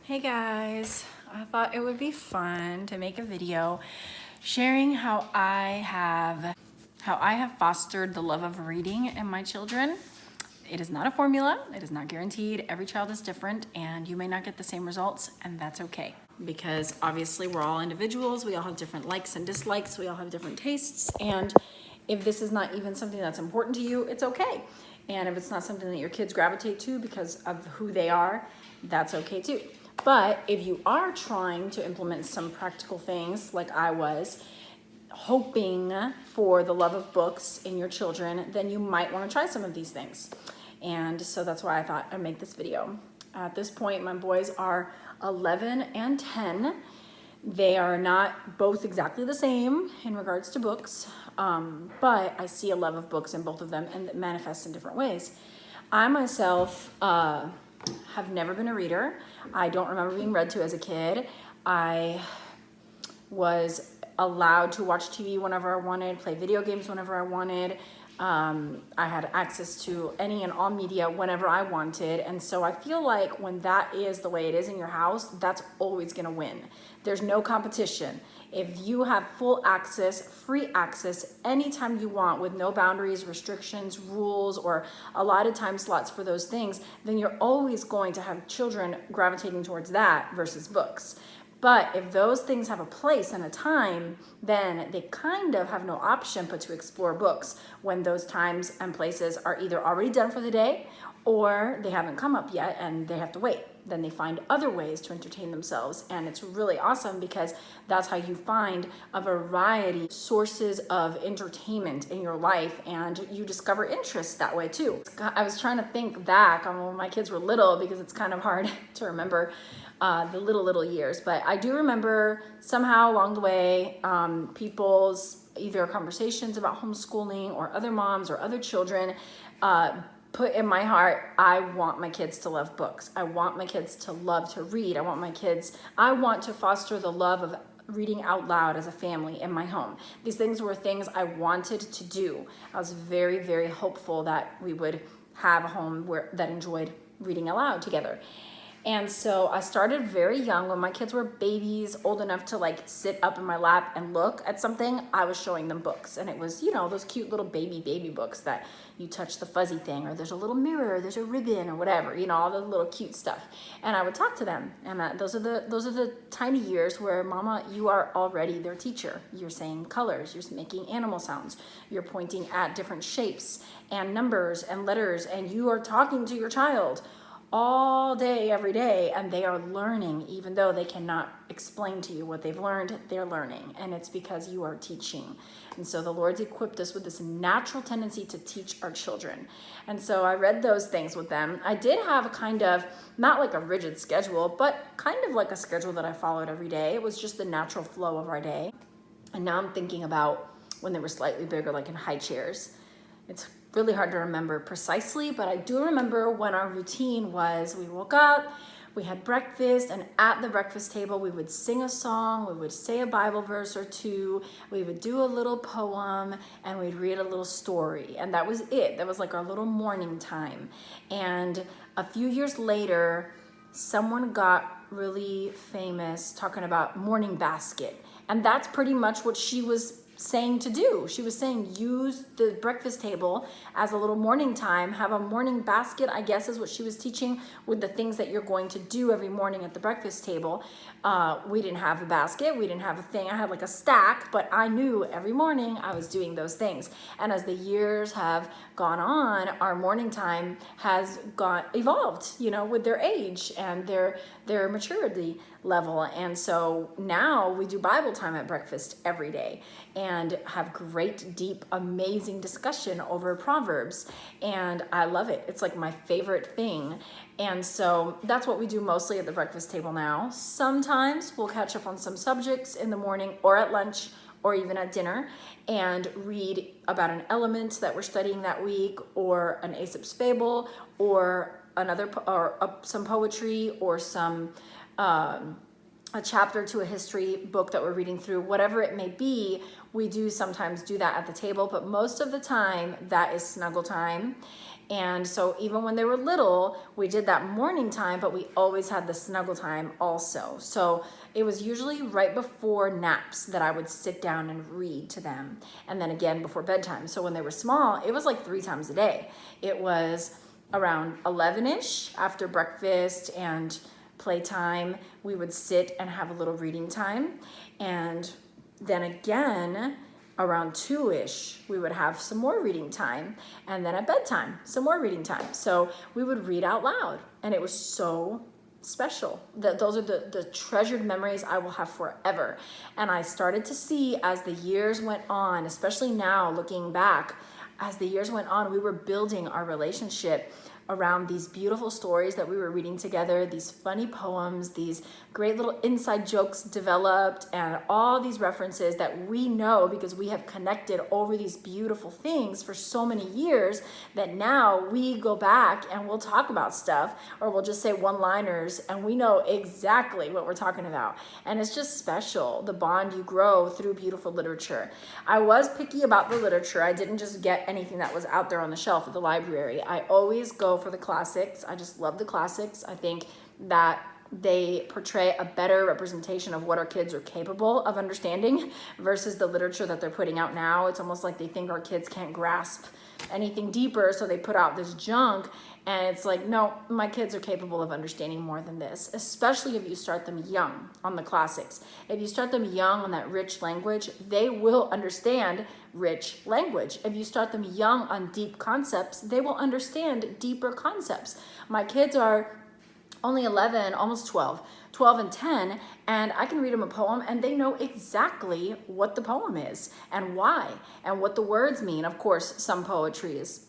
Hey guys, I thought it would be fun to make a video sharing how I have fostered the love of reading in my children. It is not a formula, it is not guaranteed. Every child is different and you may not get the same results, and that's okay. Because obviously we're all individuals, we all have different likes and dislikes, we all have different tastes, and if this is not even something that's important to you, it's okay. And if it's not something that your kids gravitate to because of who they are, that's okay too. But if you are trying to implement some practical things like I was, hoping for the love of books in your children, then you might want to try some of these things. And so that's why I thought I'd make this video. At this point, my boys are 11 and 10. They are not both exactly the same in regards to books, but I see a love of books in both of them, and it manifests in different ways. I myself have never been a reader. I don't remember being read to as a kid. I was allowed to watch TV whenever I wanted, play video games whenever I wanted. I had access to any and all media whenever I wanted. And so I feel like when that is the way it is in your house, that's always gonna win. There's no competition. If you have full access, free access, anytime you want with no boundaries, restrictions, rules, or allotted time slots for those things, then you're always going to have children gravitating towards that versus books. But if those things have a place and a time, then they kind of have no option but to explore books when those times and places are either already done for the day or they haven't come up yet and they have to wait. Then they find other ways to entertain themselves. And it's really awesome because that's how you find a variety of sources of entertainment in your life, and you discover interests that way too. I was trying to think back on when my kids were little because it's kind of hard to remember the little years, but I do remember somehow along the way people's either conversations about homeschooling or other moms or other children put in my heart, I want my kids to love books. I want my kids to love to read. I want to foster the love of reading out loud as a family in my home. These things were things I wanted to do. I was very, very hopeful that we would have a home that enjoyed reading aloud together. And so I started very young. When my kids were babies, old enough to like sit up in my lap and look at something, I was showing them books. And it was, those cute little baby books that you touch the fuzzy thing, or there's a little mirror, there's a ribbon, or whatever, all the little cute stuff. And I would talk to them. And those are the tiny years where, Mama, you are already their teacher. You're saying colors, you're making animal sounds, you're pointing at different shapes and numbers and letters, and you are talking to your child all day, every day, and they are learning. Even though they cannot explain to you what they've learned, they're learning, and it's because you are teaching. And so the Lord's equipped us with this natural tendency to teach our children. And so I read those things with them. I did have a kind of, not like a rigid schedule, but kind of like a schedule that I followed every day. It was just the natural flow of our day. And now I'm thinking about when they were slightly bigger, like in high chairs. It's really hard to remember precisely, but I do remember when our routine was we woke up, we had breakfast, and at the breakfast table we would sing a song, we would say a Bible verse or two, we would do a little poem, and we'd read a little story. And that was it. That was like our little morning time. And a few years later, someone got really famous talking about morning basket. And that's pretty much what she was saying to do. She was saying use the breakfast table as a little morning time, have a morning basket, I guess is what she was teaching, with the things that you're going to do every morning at the breakfast table. We didn't have a basket, we didn't have a thing. I had like a stack, but I knew every morning I was doing those things. And as the years have gone on, our morning time has evolved, with their age and their maturity level. And so now we do Bible time at breakfast every day and have great, deep, amazing discussion over Proverbs. And I love it. It's like my favorite thing. And so that's what we do mostly at the breakfast table now. Sometimes we'll catch up on some subjects in the morning or at lunch or even at dinner and read about an element that we're studying that week, or an Aesop's fable, or some poetry, or some a chapter to a history book that we're reading through. Whatever it may be, we do sometimes do that at the table, but most of the time that is snuggle time. And so even when they were little, we did that morning time, but we always had the snuggle time also. So it was usually right before naps that I would sit down and read to them. And then again before bedtime. So when they were small, it was like 3 times a day. It was around 11-ish after breakfast and playtime. We would sit and have a little reading time. And then again, around 2-ish, we would have some more reading time. And then at bedtime, some more reading time. So we would read out loud. And it was so special. Those are the treasured memories I will have forever. And I started to see as the years went on, especially now looking back, as the years went on, we were building our relationship around these beautiful stories that we were reading together, these funny poems, these great little inside jokes developed, and all these references that we know because we have connected over these beautiful things for so many years that now we go back and we'll talk about stuff, or we'll just say one-liners and we know exactly what we're talking about. And it's just special, the bond you grow through beautiful literature. I was picky about the literature. I didn't just get anything that was out there on the shelf at the library. I always go for the classics. I just love the classics. I think that they portray a better representation of what our kids are capable of understanding versus the literature that they're putting out now. It's almost like they think our kids can't grasp anything deeper, so they put out this junk, and it's like, no, my kids are capable of understanding more than this, especially if you start them young on the classics. If you start them young on that rich language, they will understand rich language. If you start them young on deep concepts, they will understand deeper concepts. My kids are only 11, almost 12 and 10, and I can read them a poem and they know exactly what the poem is and why and what the words mean. Of course, some poetry is,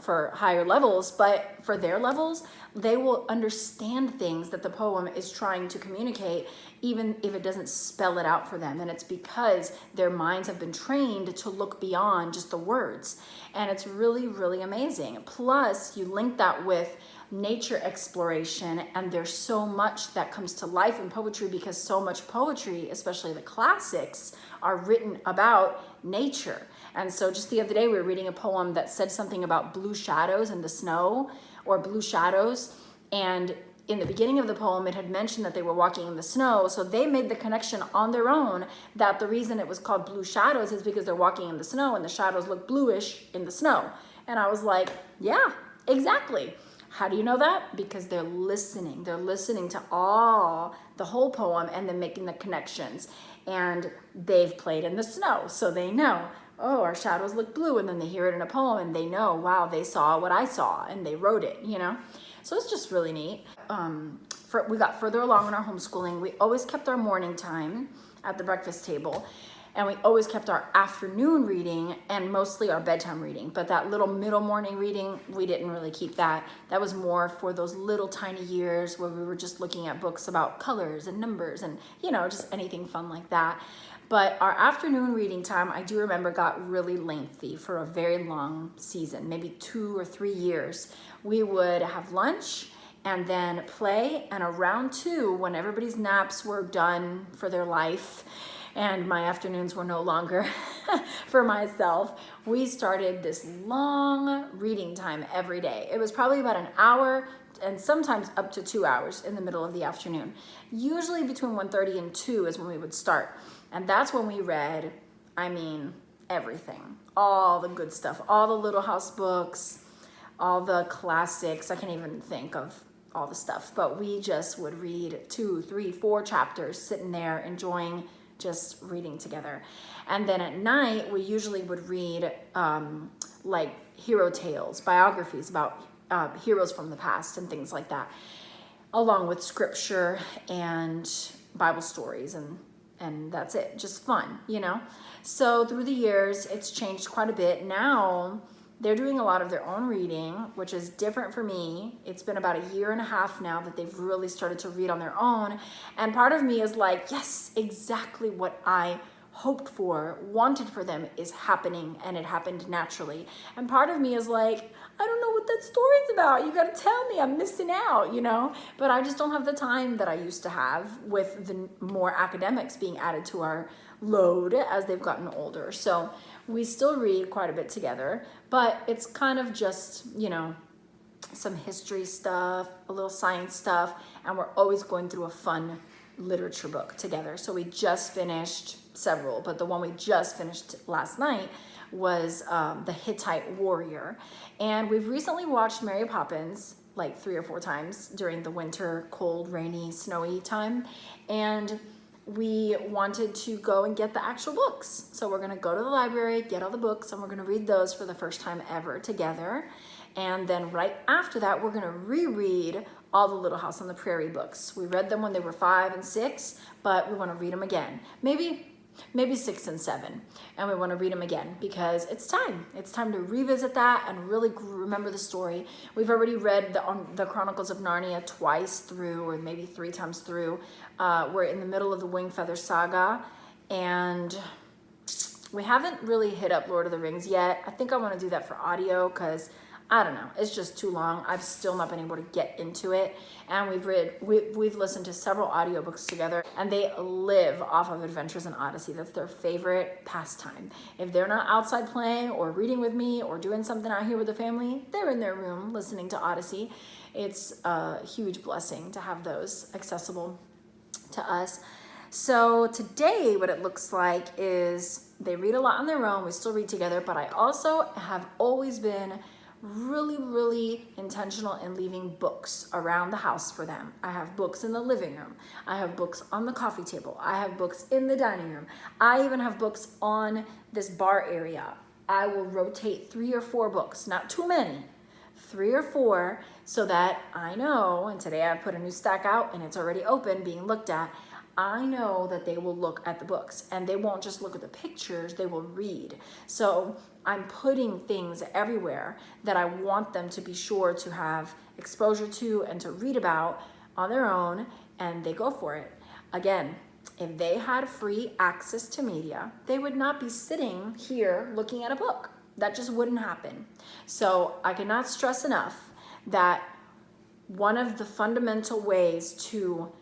for higher levels, but for their levels, they will understand things that the poem is trying to communicate, even if it doesn't spell it out for them. And it's because their minds have been trained to look beyond just the words. And it's really, really amazing. Plus, you link that with nature exploration, and there's so much that comes to life in poetry because so much poetry, especially the classics, are written about nature. And so just the other day we were reading a poem that said something about blue shadows in the snow, or blue shadows, and in the beginning of the poem it had mentioned that they were walking in the snow, so they made the connection on their own that the reason it was called blue shadows is because they're walking in the snow and the shadows look bluish in the snow. And I was like, yeah, exactly. How do you know that? Because they're listening. They're listening to the whole poem and then making the connections. And they've played in the snow, so they know, oh, our shadows look blue. And then they hear it in a poem and they know, wow, they saw what I saw and they wrote it, So it's just really neat. We got further along in our homeschooling. We always kept our morning time at the breakfast table. And we always kept our afternoon reading and mostly our bedtime reading. But that little middle morning reading, we didn't really keep that. That was more for those little tiny years where we were just looking at books about colors and numbers and, just anything fun like that. But our afternoon reading time, I do remember, got really lengthy for a very long season, maybe 2 or 3 years. We would have lunch and then play. And around 2, when everybody's naps were done for their life, and my afternoons were no longer for myself, we started this long reading time every day. It was probably about an hour and sometimes up to 2 hours in the middle of the afternoon. Usually between 1:30 and 2 is when we would start. And that's when we read, everything, all the good stuff, all the Little House books, all the classics. I can't even think of all the stuff, but we just would read 2, 3, 4 chapters, sitting there enjoying just reading together. And then at night, we usually would read like hero tales, biographies about heroes from the past and things like that, along with scripture and Bible stories, and that's it, just fun, So through the years, it's changed quite a bit. Now, they're doing a lot of their own reading, which is different for me. It's been about 1.5 years now that they've really started to read on their own. And part of me is like, yes, exactly what I hoped for, wanted for them is happening, and it happened naturally. And part of me is like, I don't know what that story's about. You gotta tell me, I'm missing out, you know? But I just don't have the time that I used to have with the more academics being added to our load as they've gotten older. So we still read quite a bit together, but it's kind of just, you know, some history stuff, a little science stuff, and we're always going through a fun literature book together. So we just finished several, but the one we just finished last night was The Hittite Warrior. And we've recently watched Mary Poppins like 3 or 4 times during the winter, cold, rainy, snowy time. And we wanted to go and get the actual books. So we're gonna go to the library, get all the books, and we're gonna read those for the first time ever together. And then right after that, we're gonna reread all the Little House on the Prairie books. We read them when they were 5 and 6, but we wanna read them again. Maybe 6 and 7, and we want to read them again because it's time. It's time to revisit that and really remember the story. We've already read the Chronicles of Narnia twice through, or maybe 3 times through. We're in the middle of the Wingfeather Saga, and we haven't really hit up Lord of the Rings yet. I think I want to do that for audio because I don't know, it's just too long. I've still not been able to get into it. And we've listened to several audiobooks together, and they live off of Adventures in Odyssey. That's their favorite pastime. If they're not outside playing or reading with me or doing something out here with the family, they're in their room listening to Odyssey. It's a huge blessing to have those accessible to us. So today what it looks like is they read a lot on their own. We still read together, but I also have always been really intentional in leaving books around the house for them. I have books in the living room. I have books on the coffee table. I have books in the dining room. I even have books on this bar area. I will rotate 3 or 4 books, not too many, 3 or 4, so that I know, and today I put a new stack out and it's already open being looked at, I know that they will look at the books and they won't just look at the pictures, they will read. So I'm putting things everywhere that I want them to be sure to have exposure to and to read about on their own, and they go for it. Again, if they had free access to media, they would not be sitting here looking at a book. That just wouldn't happen. So I cannot stress enough that one of the fundamental ways to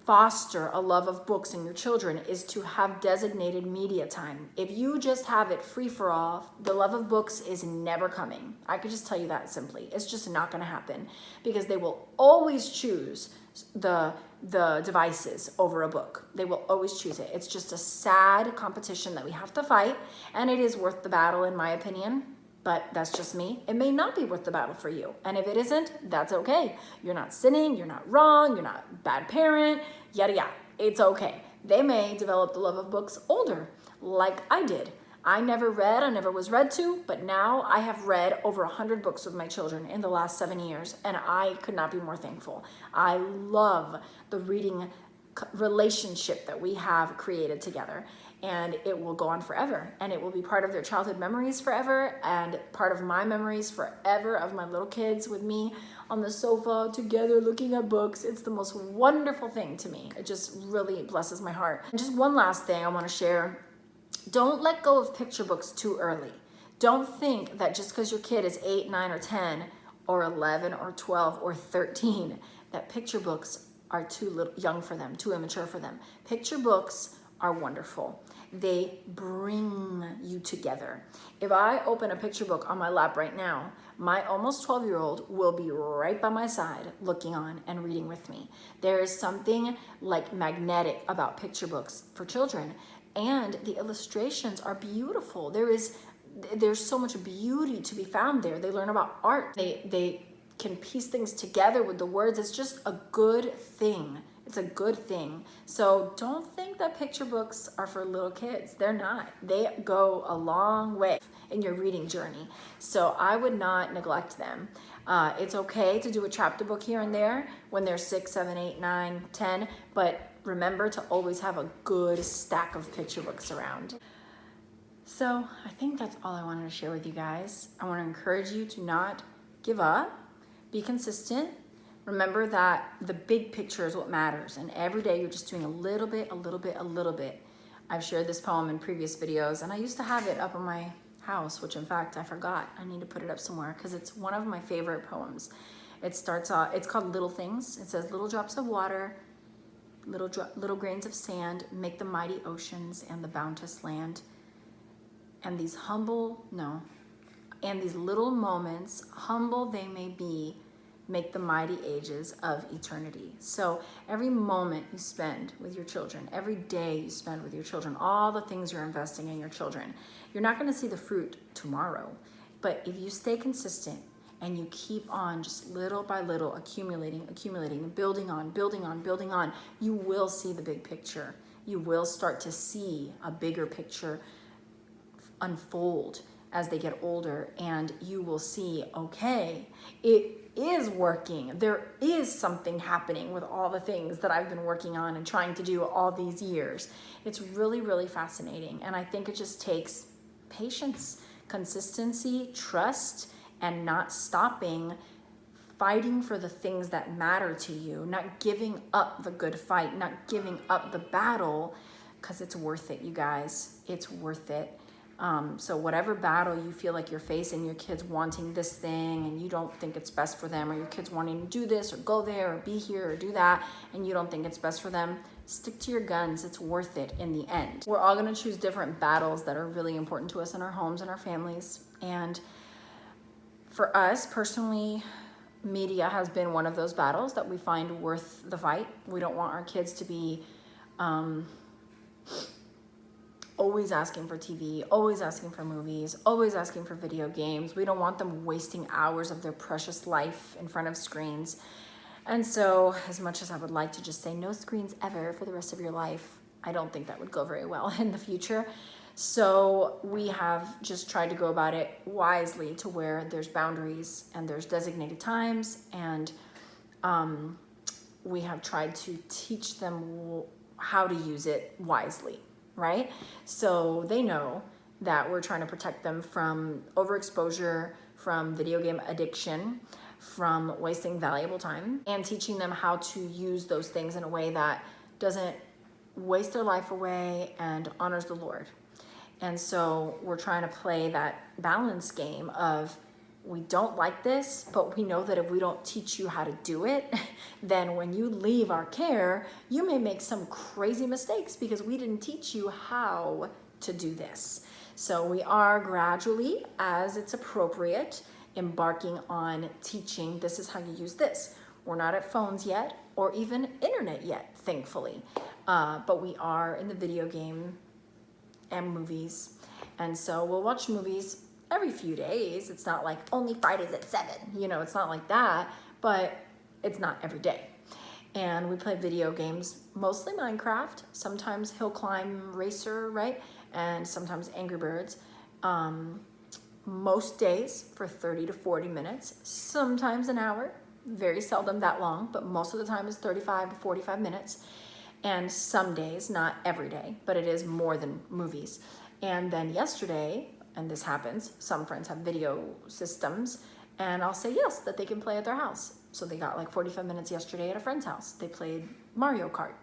foster a love of books in your children is to have designated media time. If you just have it free for all, the love of books is never coming. I could just tell you that simply. It's just not going to happen because they will always choose the devices over a book. They will always choose it. It's just a sad competition that we have to fight, and it is worth the battle in my opinion. But that's just me. It may not be worth the battle for you. And if it isn't, that's okay. You're not sinning, you're not wrong, you're not a bad parent, yada yada. It's okay. They may develop the love of books older, like I did. I never was read to, but now I have read over 100 books with my children in the last 7 years, and I could not be more thankful. I love the reading relationship that we have created together. And it will go on forever, and it will be part of their childhood memories forever, and part of my memories forever of my little kids with me on the sofa together looking at books. It's the most wonderful thing to me. It just really blesses my heart. And just one last thing I want to share. Don't let go of picture books too early. Don't think that just because your kid is 8, 9, or 10, or 11, or 12, or 13, that picture books are too young for them, too immature for them. Picture books are wonderful. They bring you together. If I open a picture book on my lap right now, my almost 12-year-old will be right by my side looking on and reading with me. There is something like magnetic about picture books for children, and the illustrations are beautiful. There's so much beauty to be found there. They learn about art. They can piece things together with the words. It's just a good thing. It's a good thing. So don't think that picture books are for little kids. They're not. They go a long way in your reading journey. So I would not neglect them. It's okay to do a chapter book here and there when they're 6, 7, 8, 9, 10, but remember to always have a good stack of picture books around. So I think that's all I wanted to share with you guys. I want to encourage you to not give up, be consistent. Remember that the big picture is what matters, and every day you're just doing a little bit. I've shared this poem in previous videos, and I used to have it up on my house, which in fact I forgot. I need to put it up somewhere because it's one of my favorite poems. It starts off, it's called Little Things. It says, little drops of water, little grains of sand make the mighty oceans and the bounteous land. And these little moments, humble they may be, make the mighty ages of eternity. So every moment you spend with your children, every day you spend with your children, all the things you're investing in your children, you're not going to see the fruit tomorrow. But if you stay consistent and you keep on just little by little accumulating, building on, you will see the big picture. You will start to see a bigger picture unfold as they get older, and you will see, okay, it is working. There is something happening with all the things that I've been working on and trying to do all these years. It's really, really fascinating. And I think it just takes patience, consistency, trust, and not stopping, fighting for the things that matter to you, not giving up the good fight, not giving up the battle, because it's worth it, you guys. It's worth it. So whatever battle you feel like you're facing, your kids wanting this thing and you don't think it's best for them, or your kids wanting to do this or go there or be here or do that and you don't think it's best for them, stick to your guns. It's worth it in the end. We're all going to choose different battles that are really important to us in our homes and our families. And for us personally, media has been one of those battles that we find worth the fight. We don't want our kids to be always asking for TV, always asking for movies, always asking for video games. We don't want them wasting hours of their precious life in front of screens. And so as much as I would like to just say no screens ever for the rest of your life, I don't think that would go very well in the future. So we have just tried to go about it wisely to where there's boundaries and there's designated times, and we have tried to teach them how to use it wisely. Right? So they know that we're trying to protect them from overexposure, from video game addiction, from wasting valuable time, and teaching them how to use those things in a way that doesn't waste their life away and honors the Lord. And so we're trying to play that balance game of, we don't like this, but we know that if we don't teach you how to do it, then when you leave our care, you may make some crazy mistakes because we didn't teach you how to do this. So we are gradually, as it's appropriate, embarking on teaching, this is how you use this. We're not at phones yet, or even internet yet, thankfully. But we are in the video game and movies. And so we'll watch movies every few days. It's not like only Fridays at 7, it's not like that, but it's not every day. And we play video games, mostly Minecraft. Sometimes Hill Climb Racer, right? And sometimes Angry Birds. Most days for 30 to 40 minutes, sometimes an hour, very seldom that long, but most of the time is 35 to 45 minutes. And some days, not every day, but it is more than movies. And then yesterday, and this happens, some friends have video systems, and I'll say yes, that they can play at their house. So they got like 45 minutes yesterday at a friend's house. They played Mario Kart.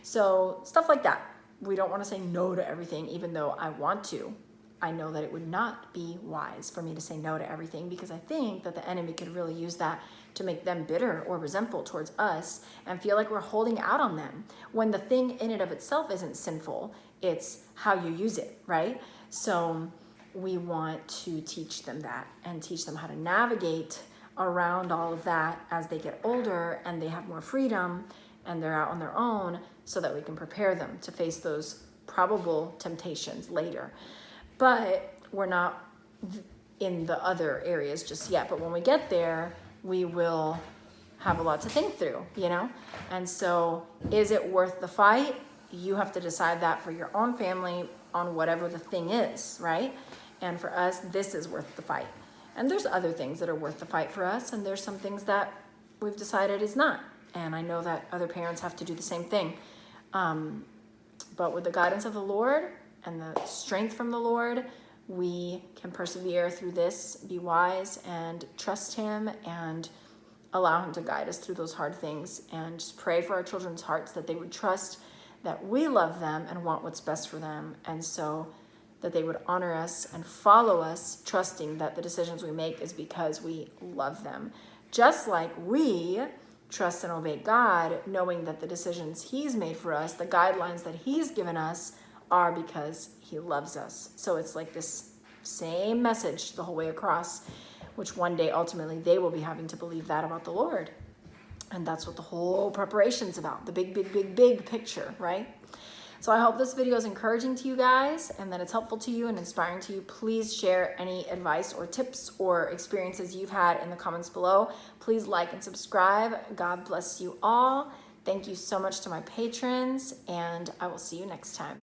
So stuff like that. We don't want to say no to everything, even though I want to. I know that it would not be wise for me to say no to everything, because I think that the enemy could really use that to make them bitter or resentful towards us and feel like we're holding out on them, when the thing in and of itself isn't sinful. It's how you use it, right? So we want to teach them that and teach them how to navigate around all of that as they get older and they have more freedom and they're out on their own, so that we can prepare them to face those probable temptations later. But we're not in the other areas just yet. But when we get there, we will have a lot to think through, And so is it worth the fight? You have to decide that for your own family on whatever the thing is, right? And for us, this is worth the fight. And there's other things that are worth the fight for us, and there's some things that we've decided is not. And I know that other parents have to do the same thing. But with the guidance of the Lord and the strength from the Lord, we can persevere through this, be wise, and trust Him, and allow Him to guide us through those hard things, and just pray for our children's hearts that they would trust that we love them and want what's best for them. And so that they would honor us and follow us, trusting that the decisions we make is because we love them. Just like we trust and obey God, knowing that the decisions He's made for us, the guidelines that He's given us, are because He loves us. So it's like this same message the whole way across, which one day ultimately they will be having to believe that about the Lord. And that's what the whole preparation's about, the big, big, big, big picture, right? So I hope this video is encouraging to you guys and that it's helpful to you and inspiring to you. Please share any advice or tips or experiences you've had in the comments below. Please like and subscribe. God bless you all. Thank you so much to my patrons, and I will see you next time.